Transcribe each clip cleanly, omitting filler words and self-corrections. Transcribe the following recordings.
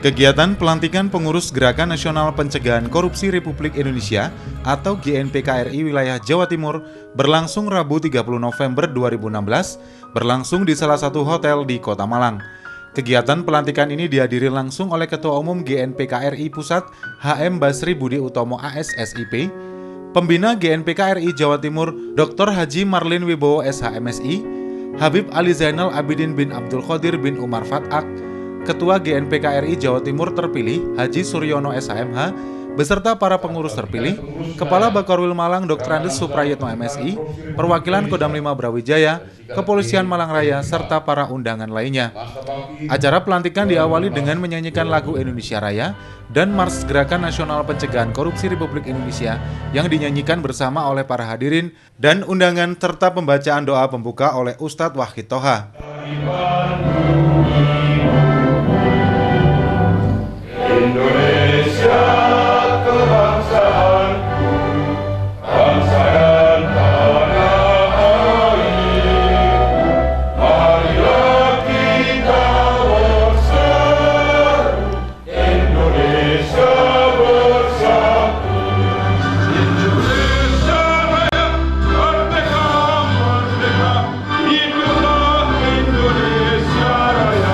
Kegiatan pelantikan pengurus Gerakan Nasional Pencegahan Korupsi Republik Indonesia atau GNPKRI wilayah Jawa Timur berlangsung Rabu 30 November 2016 berlangsung di salah satu hotel di Kota Malang. Kegiatan pelantikan ini dihadiri langsung oleh Ketua Umum GNPKRI Pusat HM Basri Budi Utomo AS.SIP, Pembina GNPKRI Jawa Timur Dr. Haji Marlin Wibowo SHMSI, Habib Ali Zainal Abidin bin Abdul Qadir bin Umar Fatak, Ketua GNPKRI Jawa Timur terpilih Haji Suryono SHMH, beserta para pengurus terpilih, Kepala Bakorwil Malang Dr. Andes Suprayitno MSI, perwakilan Kodam 5 Brawijaya, Kepolisian Malang Raya, serta para undangan lainnya. Acara pelantikan diawali dengan menyanyikan lagu Indonesia Raya dan Mars Gerakan Nasional Pencegahan Korupsi Republik Indonesia yang dinyanyikan bersama oleh para hadirin dan undangan serta pembacaan doa pembuka oleh Ustadz Wahid Toha. Indonesia kebangsaanku, bangsa dan tanah air, marilah kita berseru, Indonesia bersatu. Indonesia Raya, merdeka, merdeka, hiduplah Indonesia Raya.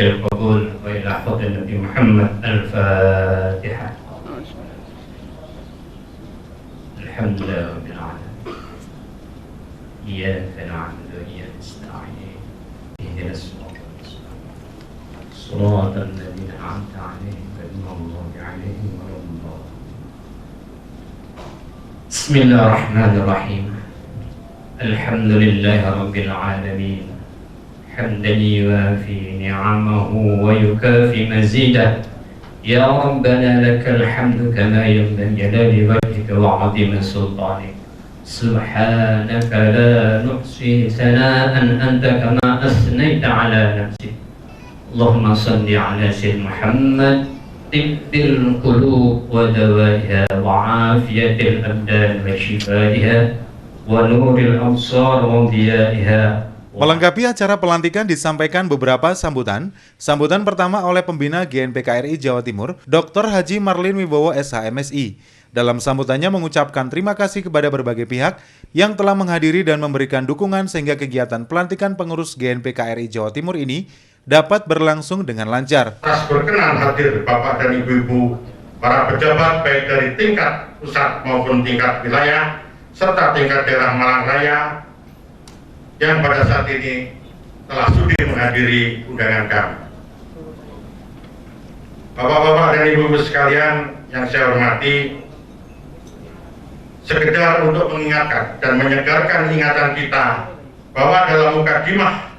القبول وإلى حضرة النبي محمد الفاتحة. الحمد لله رب العالمين. إياك نعبد وإياك نستعين. اهدنا الصراط المستقيم. صراط الذين أنعمت عليهم غير المغضوب عليهم ولا الضالين. بسم الله الرحمن الرحيم. الحمد لله رب العالمين. حمدا يوافي نعمه ويكافي مزيده. يا ربنا لك الحمد كما ينبغي جلال وجهك وعظيم سلطانك. سبحانك لا نحصي ثناء أنت كما أثنيت على نفسك. اللهم صل على سيدنا محمد طب القلوب ودوائها وعافية الأبدان وشفائها ونور الأبصار وضيائها. Melengkapi acara pelantikan disampaikan beberapa sambutan. Sambutan pertama oleh Pembina GNPKRI Jawa Timur, Dr. Haji Marlin Wibowo SHMSI. Dalam sambutannya mengucapkan terima kasih kepada berbagai pihak yang telah menghadiri dan memberikan dukungan sehingga kegiatan pelantikan pengurus GNPKRI Jawa Timur ini dapat berlangsung dengan lancar. Atas berkenan hadir Bapak dan Ibu-Ibu, para pejabat baik dari tingkat pusat maupun tingkat wilayah, serta tingkat daerah Malang Raya, yang pada saat ini telah sudi menghadiri undangan kami. Bapak-bapak dan ibu-ibu sekalian yang saya hormati, sekedar untuk mengingatkan dan menyegarkan ingatan kita bahwa dalam mukadimah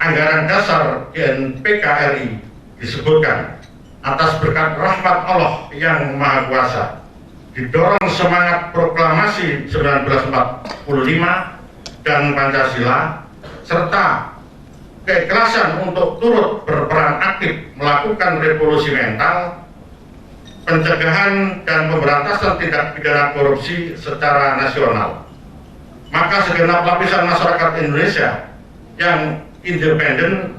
anggaran dasar GNPKRI disebutkan atas berkat rahmat Allah yang Maha Kuasa, didorong semangat proklamasi 1945 dan Pancasila, serta keikhlasan untuk turut berperan aktif melakukan revolusi mental, pencegahan dan pemberantasan tindak pidana korupsi secara nasional. Maka segenap lapisan masyarakat Indonesia yang independen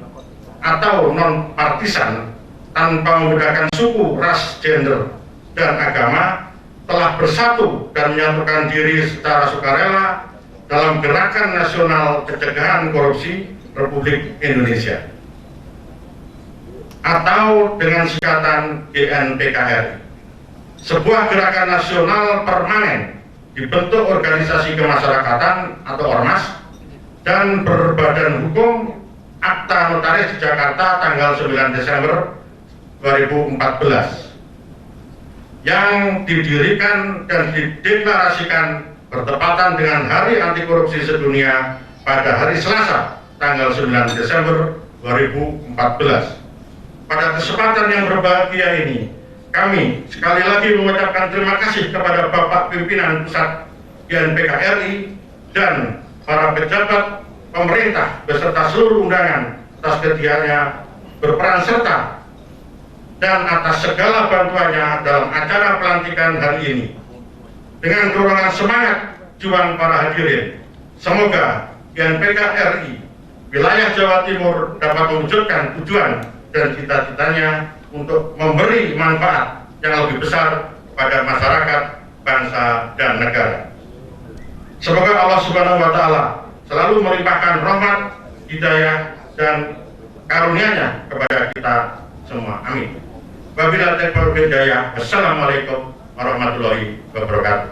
atau non-partisan tanpa membedakan suku, ras, gender, dan agama telah bersatu dan menyatukan diri secara sukarela dalam Gerakan Nasional Pencegahan Korupsi Republik Indonesia atau dengan singkatan GNPKRI, sebuah gerakan nasional permanen dibentuk organisasi kemasyarakatan atau ormas dan berbadan hukum Akta Notaris di Jakarta tanggal 9 Desember 2014 yang didirikan dan dideklarasikan bertepatan dengan Hari Anti Korupsi Sedunia pada hari Selasa tanggal 9 Desember 2014. Pada kesempatan yang berbahagia ini, kami sekali lagi mengucapkan terima kasih kepada Bapak Pimpinan Pusat GNPK RI dan para pejabat pemerintah beserta seluruh undangan atas kegiatannya berperan serta dan atas segala bantuannya dalam acara pelantikan hari ini. Dengan dorongan semangat juang para hadirin, semoga GNPK RI wilayah Jawa Timur dapat mewujudkan tujuan dan cita-citanya untuk memberi manfaat yang lebih besar kepada masyarakat, bangsa, dan negara. Semoga Allah Subhanahu wa Ta'ala selalu melimpahkan rahmat, hidayah, dan karunia-Nya kepada kita semua. Amin. Wabillahi taufiq wal hidayah. Wassalamualaikum warahmatullahi wabarakatuh.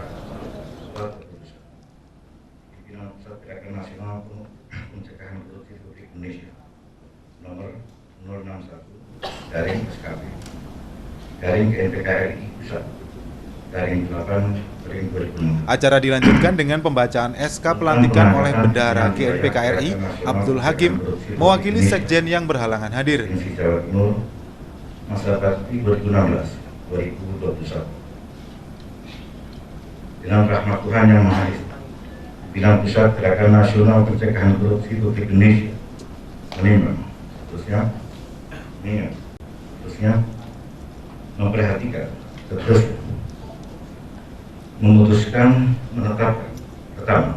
Pimpinan Pusat Gerakan Nasional Pencegahan Korupsi Republik Indonesia nomor 061/SKP/GNPK RI Pusat /8/2006. Acara dilanjutkan dengan pembacaan SK pelantikan oleh Bendahara GNPK RI Abdul Hakim mewakili Sekjen yang berhalangan hadir. Provinsi Jawa Timur masa bakti 2016-2021. Dengan rahmat Tuhan yang Maha Esa, Pimpinan Pusat Gerakan Nasional Pencegahan Korupsi Republik Indonesia menimbang, terusnya memperhatikan, seterusnya memutuskan menetapkan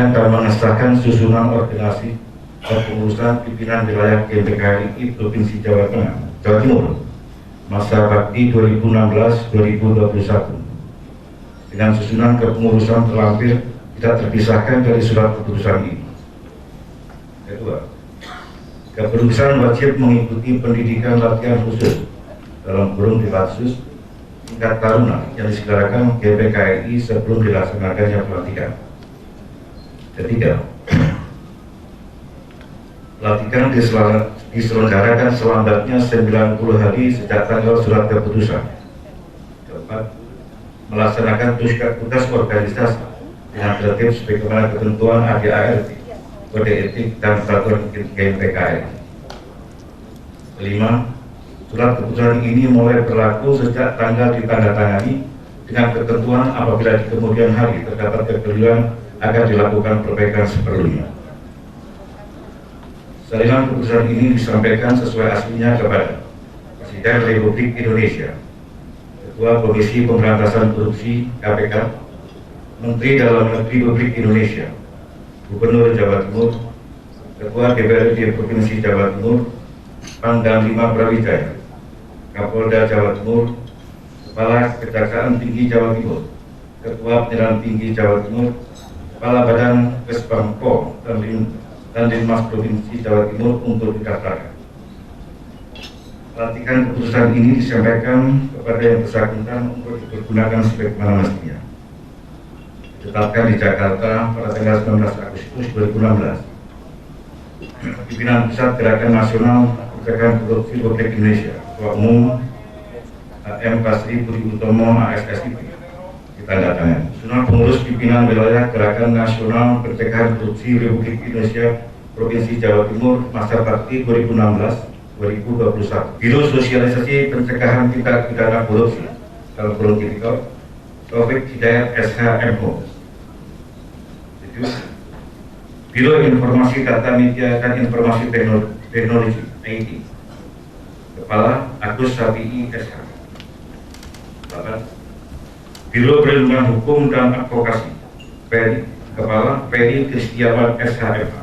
dan mengesahkan susunan organisasi kepengurusan pimpinan wilayah GNPK RI Provinsi Jawa Timur masa bakti 2016-2021 dengan susunan kepengurusan terlampir tidak terpisahkan dari surat keputusan ini. Kedua, kepengurusan wajib mengikuti pendidikan latihan khusus dalam kurung Dipatsus tingkat taruna yang diselenggarakan GNPK RI sebelum dilaksanakannya pelantikan. Ketiga, pelantikan diselenggarakan selambatnya 90 hari sejak tanggal surat keputusan. Keempat, melaksanakan tugas organisasi dengan tertib sebagaimana ketentuan ADART, Kode Etik dan Peraturan GNPK RI. Kelima, surat keputusan ini mulai berlaku sejak tanggal ditandatangani dengan ketentuan apabila di kemudian hari terdapat kekeliruan akan dilakukan perbaikan seperlunya. Salinan keputusan ini disampaikan sesuai aslinya kepada Presiden Republik Indonesia, Ketua Komisi Pemberantasan Korupsi KPK, Menteri Dalam Negeri Republik Indonesia, Gubernur Jawa Timur, Ketua DPRD Provinsi Jawa Timur, Pangdam 5 Brawijaya, Kapolda Jawa Timur, Kepala Kejaksaan Tinggi Jawa Timur, Ketua Pengadilan Tinggi Jawa Timur, Kepala Badan Kesbangpol dan Dinas Provinsi Jawa Timur untuk didaftarkan. Pelantikan keputusan ini disampaikan kepada yang bersangkutan untuk dipergunakan sebagaimana mestinya. Ditetapkan di Jakarta pada tanggal 19 Agustus 2016. Pimpinan Pusat Gerakan Nasional Pencegahan Korupsi Republik Indonesia, Ketua Umum AM Kasri Budi Utomo ASSIP, ditandatangani. Susunan pengurus pimpinan wilayah Gerakan Nasional Pencegahan Korupsi Republik Indonesia Provinsi Jawa Timur masa bakti 2016-2021. Biro Sosialisasi Pencegahan Tindak Pidana Korupsi dalam kurung tipikor Taufik Hidayat SHMO. Biro Informasi Data Media dan Informasi Teknologi IT, Kepala Agus Safi'i SH. 8. Biro Perlindungan Hukum dan Advokasi PERI, Kepala PERI Kristiawan SHMH.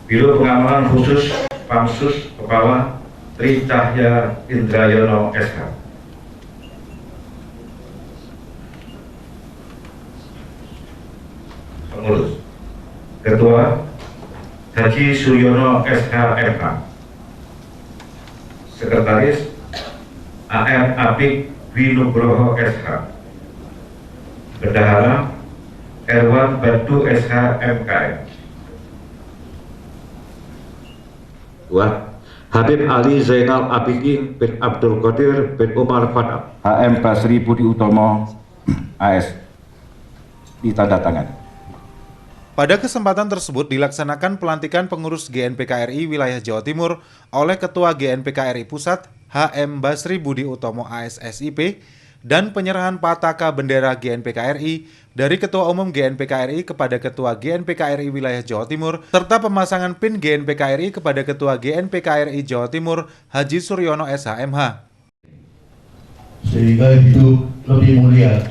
Biro Pengamanan Khusus Pamsus, Kepala Tri Cahya Indrayono SH. Pengurus Ketua Haji Suryono SHMH. Sekretaris AM Apik Winugroho SH. Bendahara Erwan Batu SH MKM. 2. Habib Ali Zainal Abidin bin Abdul Qadir bin Umar Fadab HM Basri Budi Utomo AS ditandatangan. Pada kesempatan tersebut dilaksanakan pelantikan pengurus GNPK RI wilayah Jawa Timur oleh Ketua GNPK RI Pusat HM Basri Budi Utomo AS SIP dan penyerahan pataka bendera GNPK RI dari Ketua Umum GNPK RI kepada Ketua GNPK RI wilayah Jawa Timur serta pemasangan PIN GNPK RI kepada Ketua GNPK RI Jawa Timur Haji Suryono SHMH. Sehingga hidup lebih mulia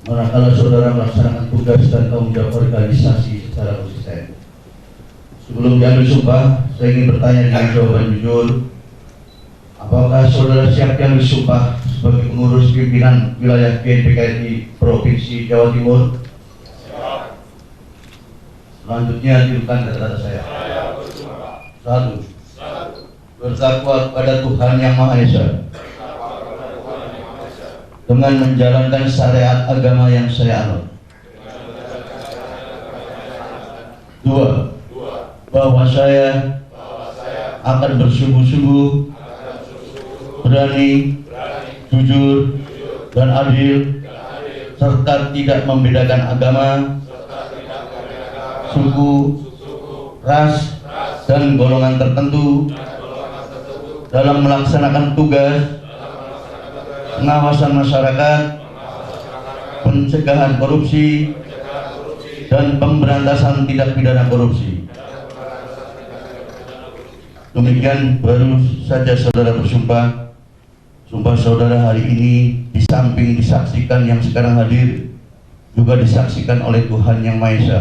manakala saudara melaksanakan tugas dan tanggung jawab organisasi secara konsisten. Sebelum diambil sumpah, saya ingin bertanya dengan jawaban jujur. Apakah saudara siap diambil sumpah sebagai pengurus pimpinan wilayah GNPK RI Provinsi Jawa Timur? Selanjutnya tirukan kata-kata saya. 1. Bertakwa kepada Tuhan Yang Maha Esa dengan menjalankan syariat agama yang saya anut. 2. Bahwa saya akan bersungguh-sungguh, berani, jujur, dan adil, serta tidak membedakan agama, suku, ras, dan golongan tertentu dalam melaksanakan tugas pengawasan masyarakat, pencegahan korupsi, dan pemberantasan tindak pidana korupsi. Demikian baru saja saudara bersumpah. Sumpah saudara hari ini di samping disaksikan yang sekarang hadir, juga disaksikan oleh Tuhan Yang Maha Esa.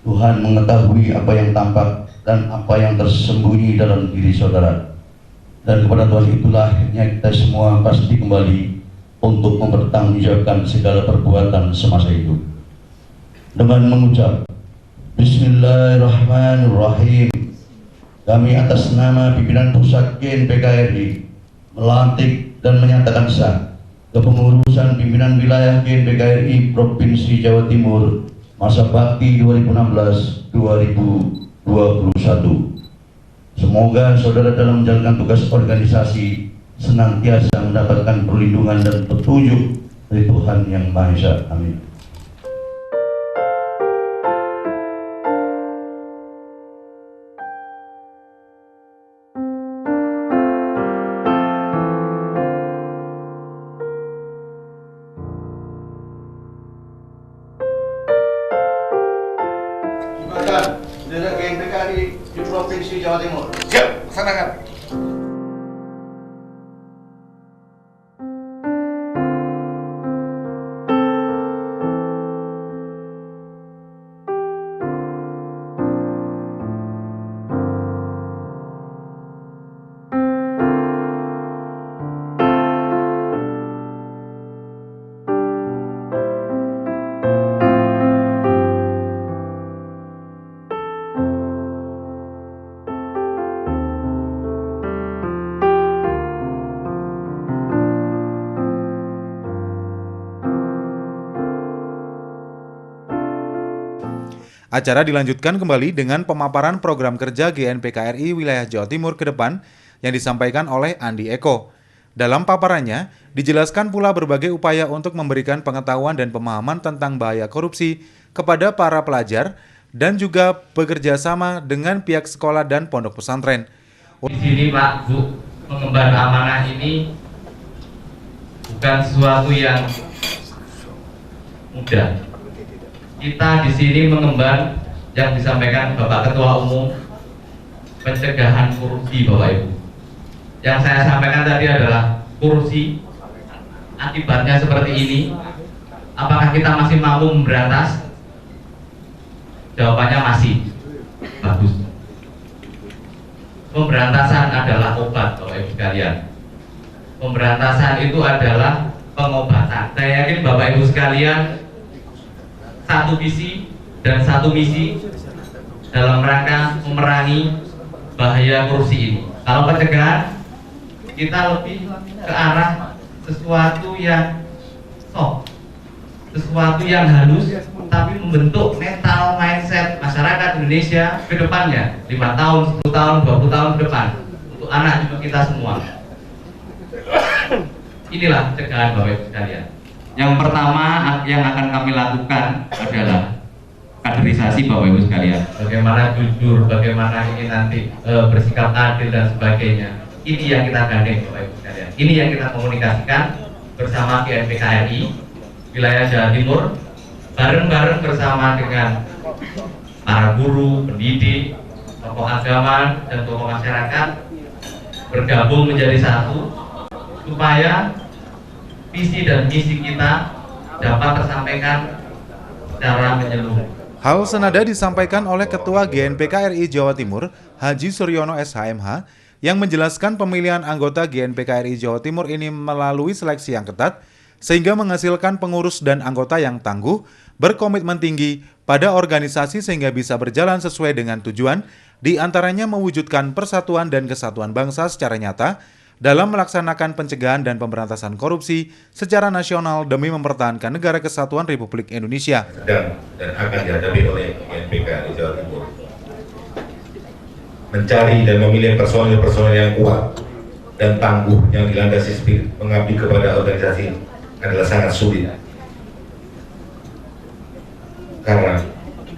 Tuhan mengetahui apa yang tampak dan apa yang tersembunyi dalam diri saudara. Dan kepada Tuhan itulah akhirnya kita semua pasti kembali untuk mempertanggungjawabkan segala perbuatan semasa itu. Dengan mengucap Bismillahirrahmanirrahim, kami atas nama pimpinan pusat GNPK RI melantik dan menyatakan sah kepengurusan pimpinan wilayah GNPK RI Provinsi Jawa Timur masa bakti 2016-2021. Semoga saudara dalam menjalankan tugas organisasi senantiasa mendapatkan perlindungan dan petunjuk dari Tuhan Yang Maha Esa. Amin. Bendera GNPK RI di Provinsi Jawa Timur. Siap, laksanakan. Acara dilanjutkan kembali dengan pemaparan program kerja GNPK RI wilayah Jawa Timur ke depan yang disampaikan oleh Andi Eko. Dalam paparannya, dijelaskan pula berbagai upaya untuk memberikan pengetahuan dan pemahaman tentang bahaya korupsi kepada para pelajar dan juga bekerja sama dengan pihak sekolah dan pondok pesantren. Di sini Pak, Bu, mengemban amanah ini bukan sesuatu yang mudah. Kita di sini mengemban yang disampaikan Bapak Ketua Umum, pencegahan korupsi Bapak Ibu. Yang saya sampaikan tadi adalah korupsi, akibatnya seperti ini. Apakah kita masih mampu memberantas? Jawabannya masih. Bagus. Pemberantasan adalah obat Bapak Ibu sekalian. Pemberantasan itu adalah pengobatan. Saya yakin Bapak Ibu sekalian satu visi dan satu misi dalam rangka memerangi bahaya korupsi ini. Kalau pencegahan, kita lebih ke arah sesuatu yang soft, sesuatu yang halus, tapi membentuk mental mindset masyarakat Indonesia ke depannya 5 tahun, 10 tahun, 20 tahun ke depan untuk anak cucu kita semua. Inilah pencegahan Bapak Ibu sekalian. Yang pertama yang akan kami lakukan adalah kaderisasi Bapak Ibu sekalian. Bagaimana jujur, bagaimana ini nanti bersikap adil dan sebagainya. Ini yang kita gandeng Bapak Ibu sekalian. Ini yang kita komunikasikan bersama GNPKRI wilayah Jawa Timur, bareng-bareng bersama dengan para guru, pendidik, tokoh agama dan tokoh masyarakat bergabung menjadi satu supaya visi dan misi kita dapat tersampaikan secara menyeluruh. Hal senada disampaikan oleh Ketua GNPKRI Jawa Timur, Haji Suryono SHMH, yang menjelaskan pemilihan anggota GNPKRI Jawa Timur ini melalui seleksi yang ketat, sehingga menghasilkan pengurus dan anggota yang tangguh, berkomitmen tinggi pada organisasi sehingga bisa berjalan sesuai dengan tujuan, di antaranya mewujudkan persatuan dan kesatuan bangsa secara nyata dalam melaksanakan pencegahan dan pemberantasan korupsi secara nasional demi mempertahankan negara kesatuan Republik Indonesia. Dan akan dihadapi oleh GNPKRI Jawa Timur. Mencari dan memilih personil-personil yang kuat dan tangguh yang dilandasi spirit mengabdi kepada organisasi adalah sangat sulit. Karena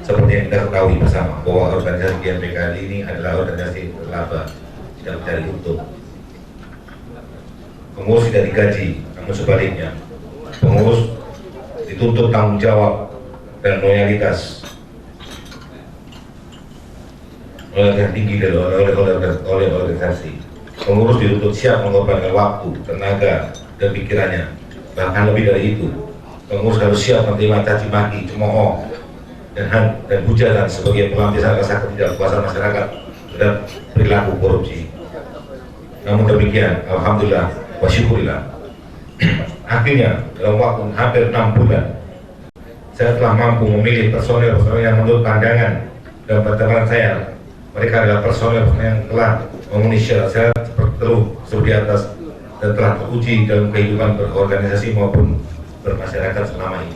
seperti yang kita ketahui bersama bahwa organisasi GNPKRI ini adalah organisasi laba, tidak mencari untung. Pengurus tidak digaji, namun sebaliknya pengurus dituntut tanggung jawab dan loyalitas yang tinggi oleh organisasi. Pengurus dituntut siap mengorbankan waktu, tenaga, dan pikirannya. Bahkan lebih dari itu, pengurus harus siap menerima caci maki, cemooh, dan hujatan sebagai pelampiasan rasa ketidakpuasan masyarakat terhadap perilaku korupsi. Namun demikian, alhamdulillah, wa syukurillah, akhirnya dalam waktu hampir 6 bulan, saya telah mampu memilih personil yang menurut pandangan dan pertimbangan saya, mereka adalah personil yang telah memenuhi syarat seperti atas dan telah teruji dalam kehidupan berorganisasi maupun bermasyarakat selama ini.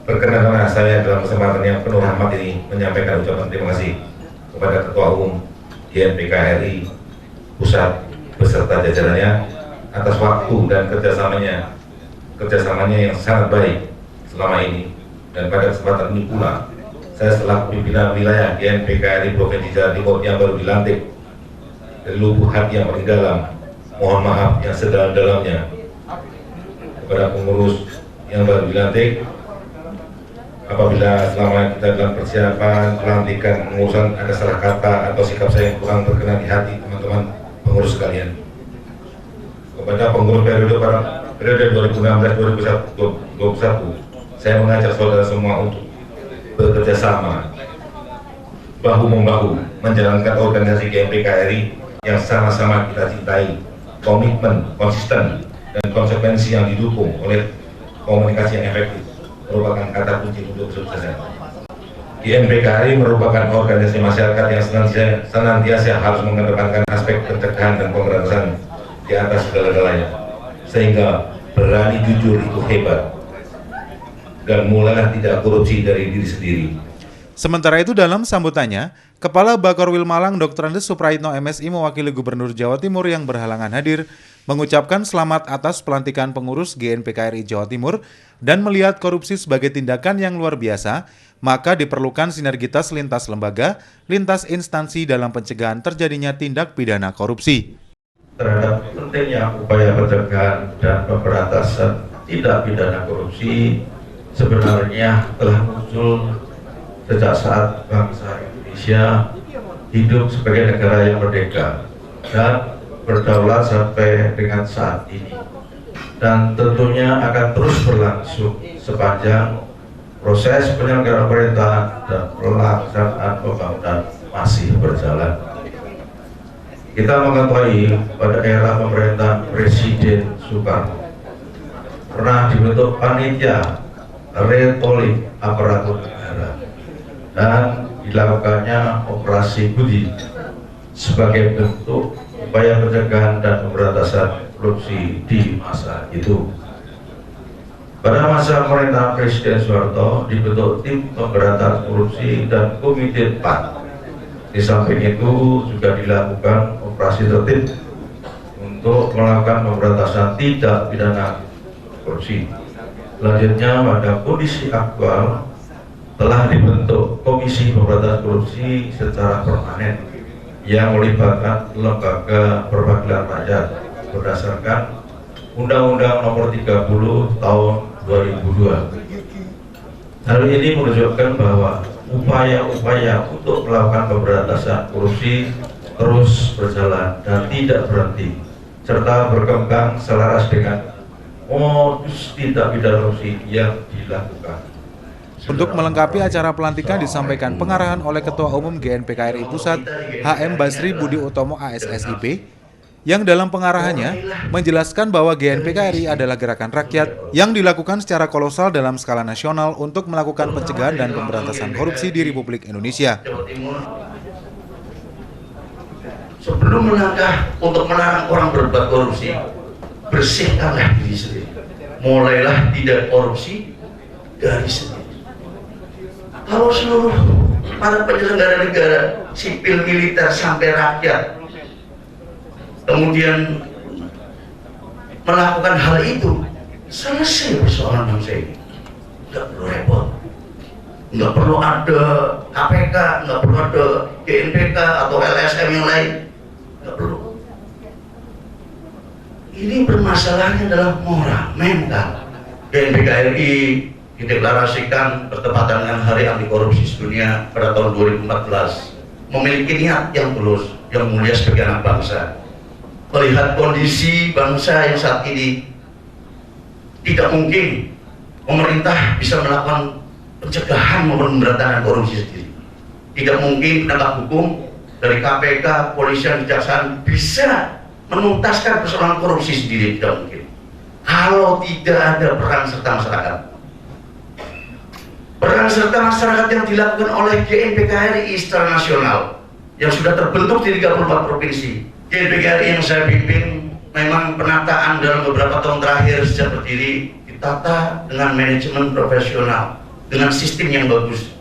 Perkenankanlah saya dalam kesempatan yang penuh rahmat ini menyampaikan ucapan terima kasih kepada Ketua Umum GNPKRI Pusat beserta jajarannya atas waktu dan kerjasamanya yang sangat baik selama ini. Dan pada kesempatan ini pula saya selaku pimpinan wilayah GNPKRI Provinsi Jawa Timur yang baru dilantik dari lubuk hati yang paling dalam, mohon maaf yang sedalam-dalamnya kepada pengurus yang baru dilantik. Apabila selama kita dalam persiapan pelantikan pengurusan ada salah kata atau sikap saya yang kurang berkenan di hati teman-teman pengurus sekalian, kepada pengurus periode 2016-2021, saya mengajak saudara semua untuk bekerja sama, bahu-membahu menjalankan organisasi GNPKRI yang sama-sama kita cintai, komitmen, konsisten, dan konsekuensi yang didukung oleh komunikasi yang efektif merupakan kata kunci untuk kesuksesan. GNPKRI merupakan organisasi masyarakat yang senantiasa harus mengedepankan aspek pencegahan dan pemberantasan di atas segala-galanya, sehingga berani jujur itu hebat dan mulailah tidak korupsi dari diri sendiri. Sementara itu dalam sambutannya, Kepala Bakorwil Malang Dr. Andes Supraitno MSI mewakili Gubernur Jawa Timur yang berhalangan hadir, mengucapkan selamat atas pelantikan pengurus GNPKRI Jawa Timur dan melihat korupsi sebagai tindakan yang luar biasa, maka diperlukan sinergitas lintas lembaga, lintas instansi dalam pencegahan terjadinya tindak pidana korupsi. Terhadap pentingnya upaya pencegahan dan pemberantasan tindak pidana korupsi sebenarnya telah muncul sejak saat bangsa Indonesia hidup sebagai negara yang merdeka dan berdaulat sampai dengan saat ini, dan tentunya akan terus berlangsung sepanjang proses penyelenggaraan pemerintahan dan pelaksanaan pembangunan masih berjalan. Kita mengetahui pada era pemerintahan Presiden Soekarno pernah dibentuk panitia retolik aparatur negara dan dilakukannya operasi Budi sebagai bentuk upaya pencegahan dan pemberantasan korupsi di masa itu. Pada masa pemerintahan Presiden Soeharto dibentuk tim pemberantasan korupsi dan komite 4. Di samping itu juga dilakukan operasi tertib untuk melakukan pemberantasan tindak pidana korupsi. Selanjutnya pada kondisi aktual telah dibentuk Komisi Pemberantasan Korupsi secara permanen yang melibatkan lembaga perwakilan rakyat berdasarkan Undang-Undang Nomor 30 Tahun 2002. Hal ini menunjukkan bahwa upaya-upaya untuk melakukan pemberantasan korupsi terus berjalan dan tidak berhenti, serta berkembang selaras dengan modus tindak pidana korupsi yang dilakukan. Untuk melengkapi acara pelantikan disampaikan pengarahan oleh Ketua Umum GNPK RI Pusat HM Basri Budi Utomo ASSIP, yang dalam pengarahannya menjelaskan bahwa GNPK RI adalah gerakan rakyat yang dilakukan secara kolosal dalam skala nasional untuk melakukan pencegahan dan pemberantasan korupsi di Republik Indonesia. Sebelum melangkah untuk melarang orang berbuat korupsi, bersihkanlah diri sendiri. Mulailah tidak korupsi dari sendiri. Kalau seluruh para penyelenggara negara, sipil, militer, sampai rakyat, kemudian melakukan hal itu, selesai persoalan bangsa ini. Nggak perlu repot, nggak perlu ada KPK, nggak perlu ada GNPK atau LSM yang lain, nggak perlu. Ini permasalahannya adalah moral, mental. GNPK RI dideklarasikan bertepatan dengan Hari Anti Korupsi Sedunia pada tahun 2014, memiliki niat yang tulus, yang mulia sebagai anak bangsa. Melihat kondisi bangsa yang saat ini, tidak mungkin pemerintah bisa melakukan pencegahan maupun pemberantasan korupsi sendiri. Tidak mungkin penegak hukum dari KPK, Polisian, Kejaksaan bisa menuntaskan persoalan korupsi sendiri, tidak mungkin. Kalau tidak ada peran serta masyarakat. Peran serta masyarakat yang dilakukan oleh GNPK RI secara nasional yang sudah terbentuk di 34 provinsi. GNPK RI yang saya pimpin memang penataan dalam beberapa tahun terakhir sejak berdiri ditata dengan manajemen profesional, dengan sistem yang bagus.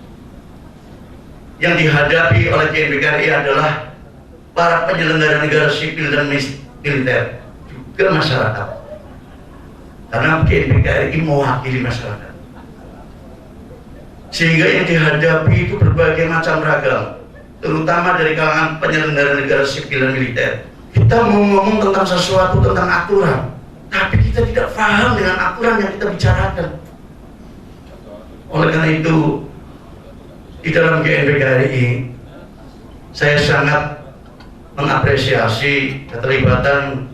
Yang dihadapi oleh GNPK RI adalah para penyelenggara negara sipil dan militer, juga masyarakat. Karena GNPK RI mewakili masyarakat. Sehingga yang dihadapi itu berbagai macam ragam, terutama dari kalangan penyelenggara negara sipil dan militer. Kita mau ngomong tentang sesuatu, tentang aturan, tapi kita tidak paham dengan aturan yang kita bicarakan. Oleh karena itu, di dalam GNPK RI, saya sangat mengapresiasi keterlibatan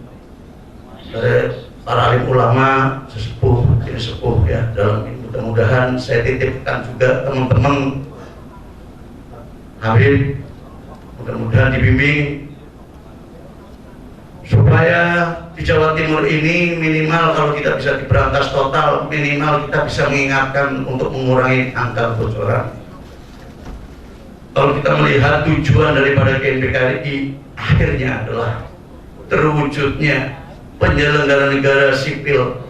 dari para alim ulama, sesepuh ya dalam ini. Mudah-mudahan saya titipkan juga teman-teman Habib, mudah-mudahan dibimbing supaya di Jawa Timur ini minimal kalau tidak bisa diberantas total, minimal kita bisa mengingatkan untuk mengurangi angka kebocoran. Kalau kita melihat tujuan daripada GNPK RI akhirnya adalah terwujudnya penyelenggara negara sipil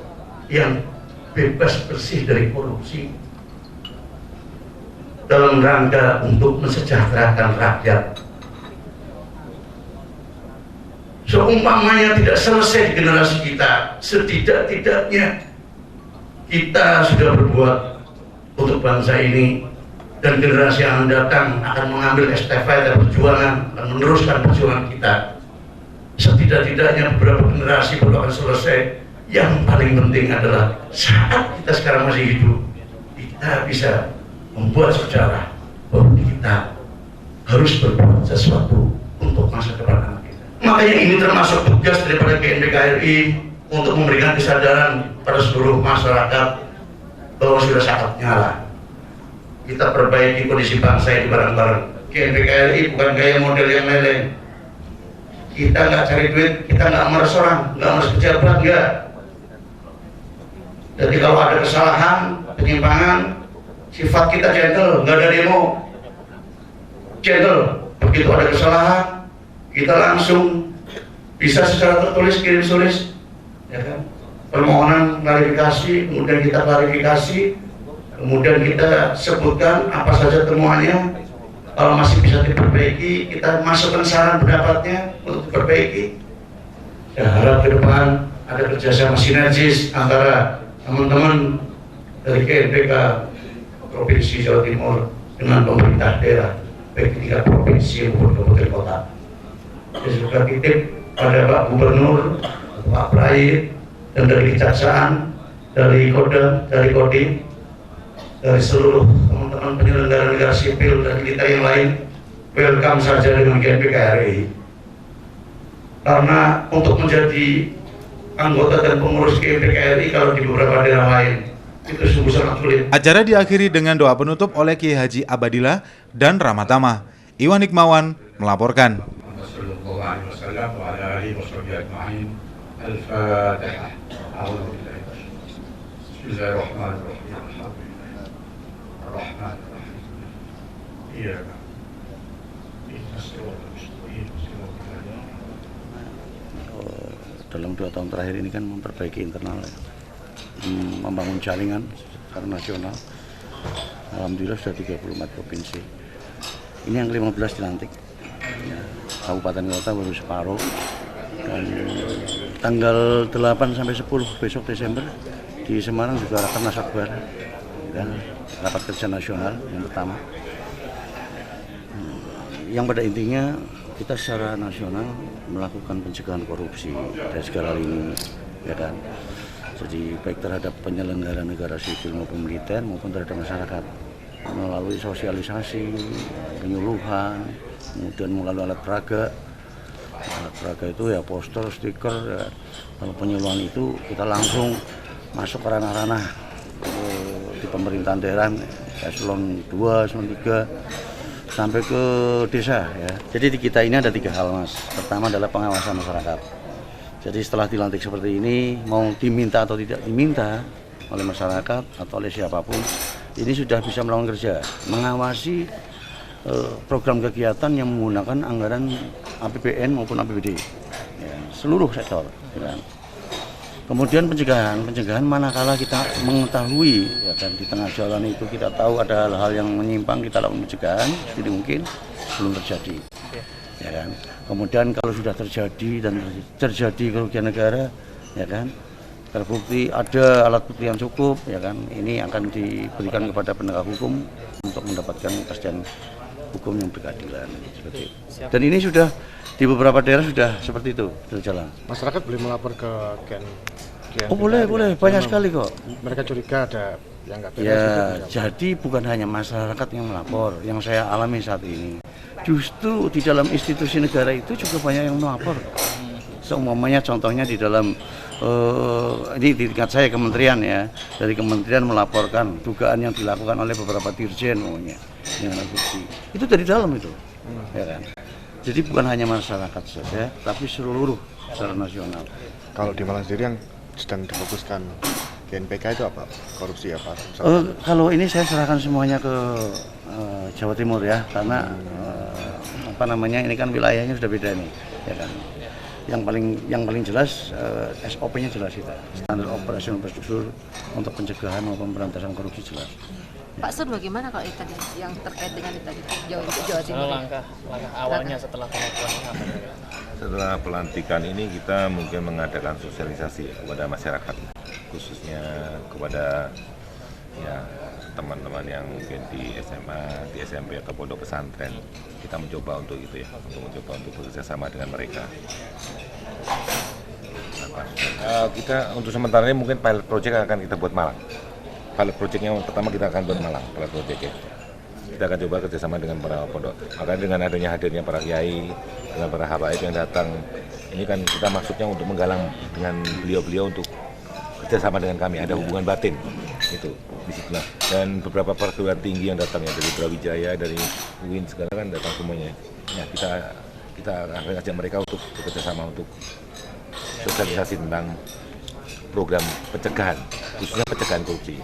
yang bebas bersih dari korupsi dalam rangka untuk mensejahterakan rakyat. Seumpamanya tidak selesai di generasi kita, setidak-tidaknya kita sudah berbuat untuk bangsa ini, dan generasi yang datang akan mengambil estafet perjuangan dan meneruskan perjuangan kita. Setidak-tidaknya beberapa generasi baru akan selesai. Yang paling penting adalah saat kita sekarang masih hidup, kita bisa membuat sejarah bahwa kita harus berbuat sesuatu untuk masa depan anak kita. Makanya ini termasuk tugas daripada GNPK RI untuk memberikan kesadaran pada seluruh masyarakat bahwa sudah saatnya lah kita perbaiki kondisi bangsa ini bareng-bareng. GNPK RI bukan gaya model yang leleng. Kita nggak cari duit, kita nggak meres orang, nggak meres pejabat, nggak. Jadi kalau ada kesalahan, penyimpangan, sifat kita gentle, nggak ada demo, gentle. Begitu ada kesalahan, kita langsung bisa secara tertulis kirim tulis, ya kan? permohonan klarifikasi, kemudian kita klarifikasi, kemudian kita sebutkan apa saja temuannya. Kalau masih bisa diperbaiki, kita masukkan saran pendapatnya untuk diperbaiki. Saya harap ke depan ada kerjasama sinergis antara teman-teman dari GNPK Provinsi Jawa Timur dengan pemerintah daerah, baik di tingkat provinsi maupun kabupaten kota. Saya juga titip pada Pak Gubernur, Pak Prai, dan dari Kejaksaan, dari Kodam, dari Kodim, dari seluruh teman-teman penyelenggara negara sipil dan kita yang lain, welcome saja dengan GNPK RI. Karena untuk menjadi anggota dan pengurus GNPK RI kalau di beberapa daerah lain itu sungguh sangat sulit. Acara diakhiri dengan doa penutup oleh Kiai Haji Abadillah dan Ramatama. Iwan Hikmawan melaporkan. Dalam 2 tahun terakhir ini kan memperbaiki internal, membangun jaringan secara nasional. Alhamdulillah sudah 34 provinsi. Ini yang ke-15 dilantik. Ya, kabupaten kota baru separuh. Dan tanggal 8 sampai 10 besok Desember di Semarang juga Rakernas Akbar dan rapat kerja nasional yang pertama. Yang pada intinya kita secara nasional melakukan pencegahan korupsi dari segala lini, ya kan. Jadi baik terhadap penyelenggara negara sipil maupun militer maupun terhadap masyarakat melalui sosialisasi, penyuluhan, kemudian melalui alat peraga. Alat peraga itu ya poster, stiker, ya. Kalau penyuluhan itu kita langsung masuk ke ranah-ranah di pemerintahan daerah, eselon 2, eselon 3, sampai ke desa ya. Jadi di kita ini ada 3 hal, Mas. Pertama adalah pengawasan masyarakat. Jadi setelah dilantik seperti ini, mau diminta atau tidak diminta oleh masyarakat atau oleh siapapun, ini sudah bisa melakukan kerja, mengawasi program kegiatan yang menggunakan anggaran APBN maupun APBD, ya, seluruh sektor. Ya. Kemudian pencegahan manakala kita mengetahui, ya kan, di tengah jalan itu kita tahu ada hal-hal yang menyimpang, kita lakukan pencegahan, jadi mungkin belum terjadi. Ya kan. Kemudian kalau sudah terjadi dan terjadi kerugian negara, ya kan, terbukti ada alat bukti yang cukup, ya kan, ini akan diberikan kepada penegak hukum untuk mendapatkan kepastian hukum yang berkeadilan. Seperti itu. Dan ini sudah di beberapa daerah sudah seperti itu berjalan. Masyarakat boleh melapor ke GNPK? Oh boleh, banyak sekali kok. Mereka curiga ada yang nggak beres. Ya, jadi bukan hanya masyarakat yang melapor, yang saya alami saat ini. Justru di dalam institusi negara itu juga banyak yang melapor. Seumpamanya contohnya di dalam ini di tingkat saya kementerian ya, dari kementerian melaporkan dugaan yang dilakukan oleh beberapa dirjen umumnya dengan bukti. Itu dari dalam itu, ya kan. Jadi bukan hanya masyarakat saja, tapi seluruh secara nasional. Kalau di Malang sendiri yang sedang difokuskan GNPK itu apa? Korupsi apa? Kalau ini saya serahkan semuanya ke Jawa Timur ya, karena apa namanya, ini kan wilayahnya sudah beda nih, ya kan. Yang paling jelas SOP-nya jelas itu, standar operasional prosedur untuk pencegahan maupun pemberantasan korupsi jelas. Pak Sur, bagaimana kalau itu yang terkait dengan itu tadi Jawa Timur? Langkah awalnya setelah pengakuan apa? Setelah pelantikan ini kita mungkin mengadakan sosialisasi kepada masyarakat, khususnya kepada ya teman-teman yang mungkin di SMA, di SMP atau pondok pesantren. Kita mencoba untuk itu ya, mencoba untuk bekerja sama dengan mereka. Kita untuk sementara ini mungkin pilot project akan kita buat Malang. Pilot project yang pertama kita akan buat Malang, pilot project ya. Kita akan coba kerjasama dengan para pondok. Makanya dengan adanya hadirnya para kiai, dengan para habaib yang datang, ini kan kita maksudnya untuk menggalang dengan beliau-beliau untuk kerjasama dengan kami, ada hubungan batin itu di situ. Dan beberapa perguruan tinggi yang datang ya, dari Brawijaya, dari UIN segala kan datang semuanya. Ya, kita akan ajak mereka untuk bekerjasama untuk sosialisasi tentang program pencegahan, khususnya pencegahan korupsi.